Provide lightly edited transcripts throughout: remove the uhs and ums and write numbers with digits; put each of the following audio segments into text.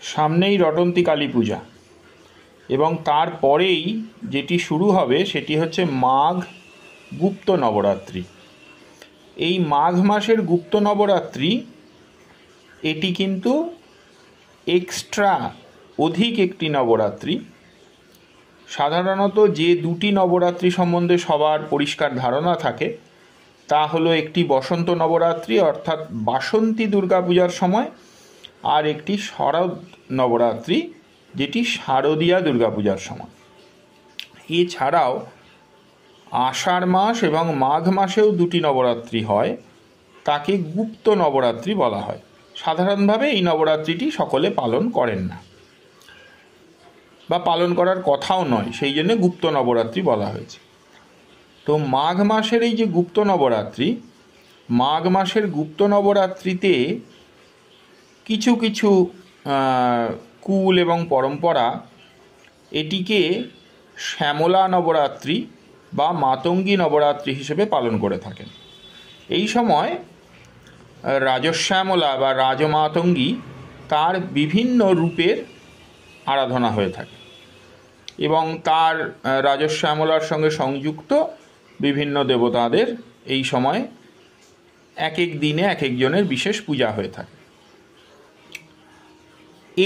সামনেই রটন্তী কালী পূজা এবং তারপরেই যেটি শুরু হবে সেটি হচ্ছে মাঘ গুপ্ত নবরাত্রি। এই মাঘ মাসের গুপ্ত নবরাত্রি এটি কিন্তু এক্সট্রা অধিক একটি নবরাত্রি। সাধারণত যে দুটি নবরাত্রি সম্বন্ধে সবার পরিষ্কার ধারণা থাকে তা হলো একটি বসন্ত নবরাত্রি অর্থাৎ বাসন্তী দুর্গাপূজার সময়, আর একটি শরৎ নবরাত্রি যেটি শারদীয়া দুর্গাপূজার সময়। এছাড়াও আষাঢ় মাস এবং মাঘ মাসেও দুটি নবরাত্রি হয়, তাকে গুপ্ত নবরাত্রি বলা হয়। সাধারণভাবে এই নবরাত্রিটি সকলে পালন করেন না বা পালন করার কথাও নয়, সেই জন্য গুপ্ত নবরাত্রি বলা হয়েছে। তো মাঘ মাসের এই যে গুপ্ত নবরাত্রি, মাঘ মাসের গুপ্ত নবরাত্রিতে কিছু কিছু কুল এবং পরম্পরা এটিকে শ্যামলা নবরাত্রি বা মাতঙ্গী নবরাত্রি হিসেবে পালন করে থাকেন। এই সময় রাজশ্যামলা বা রাজমাতঙ্গী তার বিভিন্ন রূপের আরাধনা হয়ে থাকে এবং তার রাজশ্যামলার সঙ্গে সংযুক্ত বিভিন্ন দেবতাদের এই সময় এক এক দিনে এক একজনের বিশেষ পূজা হয়ে থাকে।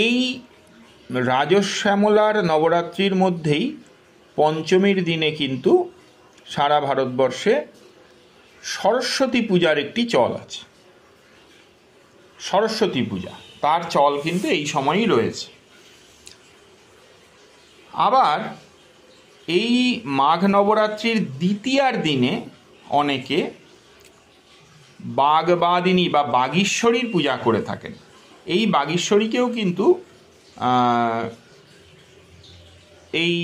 এই রাজশ্যামলার নবরাত্রির মধ্যেই পঞ্চমীর দিনে কিন্তু সারা ভারতবর্ষে সরস্বতী পূজার একটি চল আছে। সরস্বতী পূজা তার চল কিন্তু এই সময়ই রয়েছে। আবার এই মাঘ নবরাত্রির দ্বিতীয়ার দিনে অনেকে বাগবাদিনী বা বাগীশ্বরীর পূজা করে থাকেন। এই বাগীশ্বরীকেও কিন্তু এই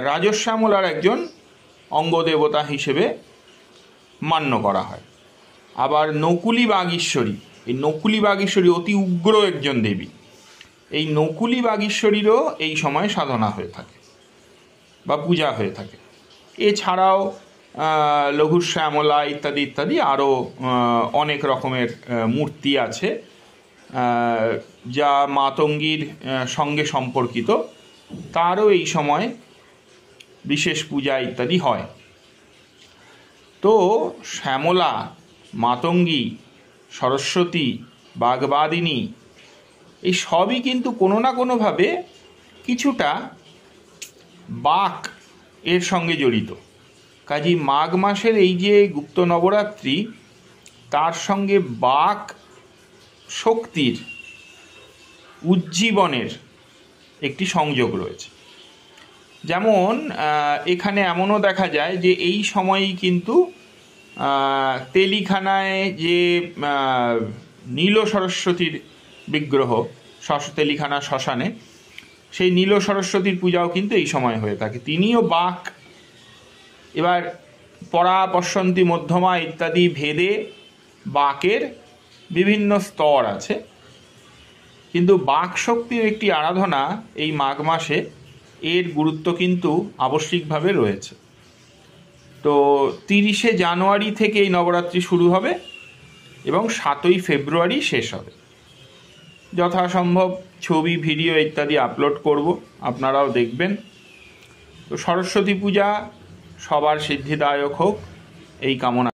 রাজশ্যামলার একজন অঙ্গদেবতা হিসেবে মান্য করা হয়। আবার নকুলী বাগীশ্বরী, এই নকুলী বাগীশ্বরী অতি উগ্র একজন দেবী। এই নকুলী বাগীশ্বরীরও এই সময় সাধনা হয়ে থাকে বা পূজা হয়ে থাকে। এছাড়াও লঘু শ্যামলা ইত্যাদি ইত্যাদি আরও অনেক রকমের মূর্তি আছে যা মাতঙ্গীর সঙ্গে সম্পর্কিত, তারও এই সময় বিশেষ পূজা ইত্যাদি হয়। তো শ্যামলা, মাতঙ্গী, সরস্বতী, বাগবাদিনী এই সবই কিন্তু কোনো না কোনোভাবে কিছুটা বাক এর সঙ্গে জড়িত। কাজেই মাঘ মাসের এই যে গুপ্ত নবরাত্রি, তার সঙ্গে বাক শক্তির উজ্জীবনের একটি সংযোগ রয়েছে। যেমন এখানে এমনও দেখা যায় যে এই সময়েই কিন্তু তেলিখানায় যে নীল সরস্বতীর বিগ্রহ তেলিখানা শ্মশানে, সেই নীল সরস্বতীর পূজাও কিন্তু এই সময় হয়ে থাকে। তিনিও বাক। এবার পরা, পশ্যন্তী, মধ্যমা ইত্যাদি ভেদে বাকের বিভিন্ন স্তর আছে, কিন্তু বাক শক্তির একটি আরাধনা এই মাঘ মাসে এর গুরুত্ব কিন্তু আবশ্যিকভাবে রয়েছে। তো 30শে জানুয়ারি থেকে এই নবরাত্রি শুরু হবে এবং 7ই ফেব্রুয়ারি শেষ হবে। যথাসম্ভব ছবি, ভিডিও ইত্যাদি আপলোড করব, আপনারাও দেখবেন। তো সরস্বতী পূজা সবার সিদ্ধিদায়ক হোক এই কামনা।